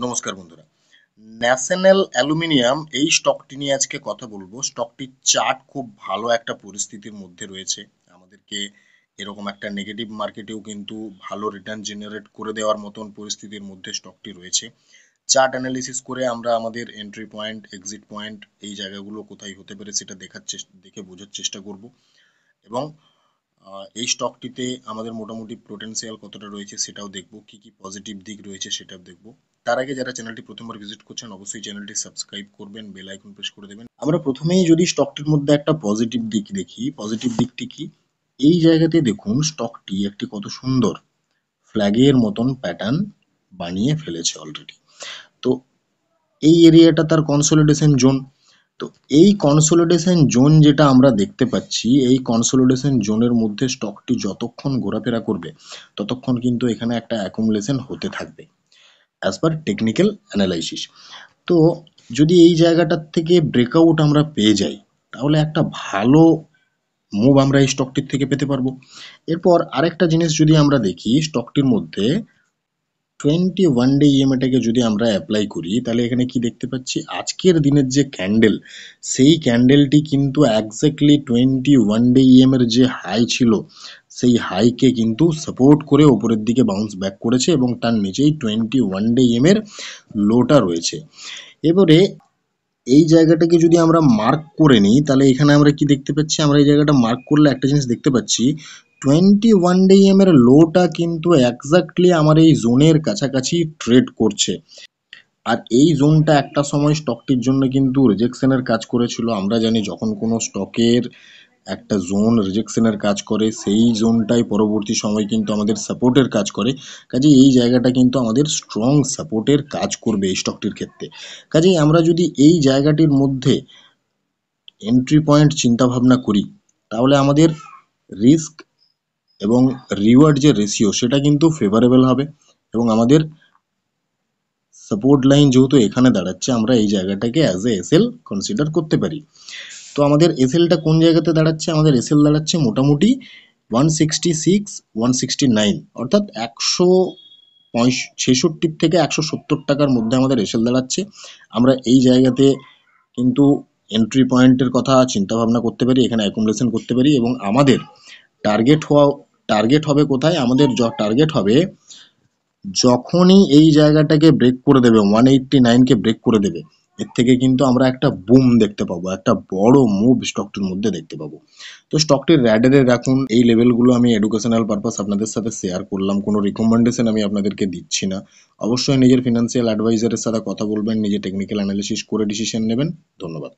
নমস্কার বন্ধুরা। National aluminium এই স্টকটি নিয়ে আজকে কথা বলবো। স্টকটির চার্ট খুব ভালো একটা পরিস্থিতির মধ্যে রয়েছে। আমাদেরকে এরকম একটা নেগেটিভ মার্কেটেও কিন্তু ভালো রিটার্ন জেনারেট করে দেওয়ার মতন পরিস্থিতির মধ্যে স্টকটি রয়েছে। চার্ট অ্যানালিসিস করে আমরা আমাদের এন্ট্রি পয়েন্ট, এক্সিট পয়েন্ট এই জায়গাগুলো কোথায় হতে পারে সেটা দেখে বোঝার চেষ্টা করব। এবং এই স্টকটিতে আমাদের মোটামুটি পোটেনশিয়াল কতটা রয়েছে সেটাও দেখব, কি কি পজিটিভ দিক রয়েছে সেটাও দেখব। তার আগে যারা চ্যানেলটি প্রথমবার ভিজিট করছেন অবশ্যই চ্যানেলটি সাবস্ক্রাইব করবেন, বেল আইকন প্রেস করে দেবেন। আমরা প্রথমেই যদি স্টকটির মধ্যে একটা পজিটিভ দিক দেখি, পজিটিভ দিকটি কি, এই জায়গাতে দেখুন স্টকটি একটি কত সুন্দর ফ্ল্যাগের মতন প্যাটার্ন বানিয়ে ফেলেছে অলরেডি। তো এই এরিয়াটা তার কনসোলিডেশন জোন। তো এই কনসোলিডেশন জোন যেটা আমরা দেখতে পাচ্ছি, এই কনসোলিডেশন জোনের মধ্যে স্টকটি যতক্ষণ ঘোরাফেরা করবে ততক্ষণ কিন্তু এখানে একটা অ্যাকুমুলেশন হতে থাকবে অ্যাজ পার টেকনিক্যাল অ্যানালাইসিস। তো যদি এই জায়গাটার থেকে ব্রেকআউট আমরা পেয়ে যাই তাহলে একটা ভালো মুভ আমরা এই স্টকটির থেকে পেতে পারবো। এরপর আরেকটা জিনিস যদি আমরা দেখি স্টকটির মধ্যে 21 ডে ইএমএটাকে যদি আমরা অ্যাপ্লাই করি তাহলে এখানে কি দেখতে পাচ্ছি, আজকের দিনের যে ক্যান্ডেল সেই ক্যান্ডেলটি কিন্তু এক্স্যাক্টলি 21 ডে ইএম এর যে হাই ছিল সেই হাইকে কিন্তু সাপোর্ট করে উপরের দিকে বাউন্স ব্যাক করেছে এবং তার নিচেই 21 ডে ইএম এর লোটা রয়েছে। এবারে এই জায়গাটাকে যদি আমরা মার্ক করে নিই তাহলে এখানে আমরা কি দেখতে পাচ্ছি, আমরা এই জায়গাটা মার্ক করলে একটা জিনিস দেখতে পাচ্ছি, 21 ডে এম এর লোটা কিন্তু এক্স্যাক্টলি আমার এই জোনের কাছাকাছি ট্রেড করছে। আর এই জোনটা একটা সময় স্টকটির জন্য কিন্তু রিজেকশনের কাজ করেছিল। আমরা জানি যখন কোনো স্টকের একটা জোন রিজেকশনের কাজ করে সেই জোনটাই পরবর্তী সময় কিন্তু আমাদের সাপোর্টের কাজ করে। কাজেই এই জায়গাটা কিন্তু আমাদের স্ট্রং সাপোর্টের কাজ করবে এই স্টকটির ক্ষেত্রে। কাজেই আমরা যদি এই জায়গাটির মধ্যে এন্ট্রি পয়েন্ট চিন্তা ভাবনা করি তাহলে আমাদের রিস্ক এবং রিওয়ার্ড যে রেশিও সেটা কিন্তু ফেভারেবল হবে এবং আমাদের সাপোর্ট লাইন যেহেতু এখানে দাঁড়াচ্ছে আমরা এই জায়গাটাকে অ্যাজ এ এসএল কনসিডার করতে পারি। তো আমাদের এসএলটা কোন জায়গাতে দাঁড়াচ্ছে, আমাদের এসএল দাঁড়াচ্ছে মোটামুটি 166 169 অর্থাৎ 166 থেকে 170 টাকার মধ্যে আমাদের এসএল দাঁড়াচ্ছে। আমরা এই জায়গাতে কিন্তু এন্ট্রি পয়েন্টের কথা চিন্তা ভাবনা করতে পারি, এখানে অ্যাকুমুলেশন করতে পারি এবং আমাদের টার্গেট হবে কোথায়, আমাদের টার্গেট হবে যখনই এই জায়গাটাকে ব্রেক করে দেবে 189 কে ব্রেক করে দেবে, এর থেকে কিন্তু আমরা একটা বুম দেখতে পাবো, একটা বড় মুভ স্টকটির মধ্যে দেখতে পাবো। তো স্টকটির র্যাডারে রাখুন। এই লেভেলগুলো আমি এডুকেশনাল পারপাস আপনাদের সাথে শেয়ার করলাম, কোনো রিকমেন্ডেশন আমি আপনাদেরকে দিচ্ছি না। অবশ্যই নিজের ফিনান্সিয়াল অ্যাডভাইজারের সাথে কথা বলবেন, নিজে টেকনিক্যাল অ্যানালিসিস করে ডিসিশন নেবেন। ধন্যবাদ।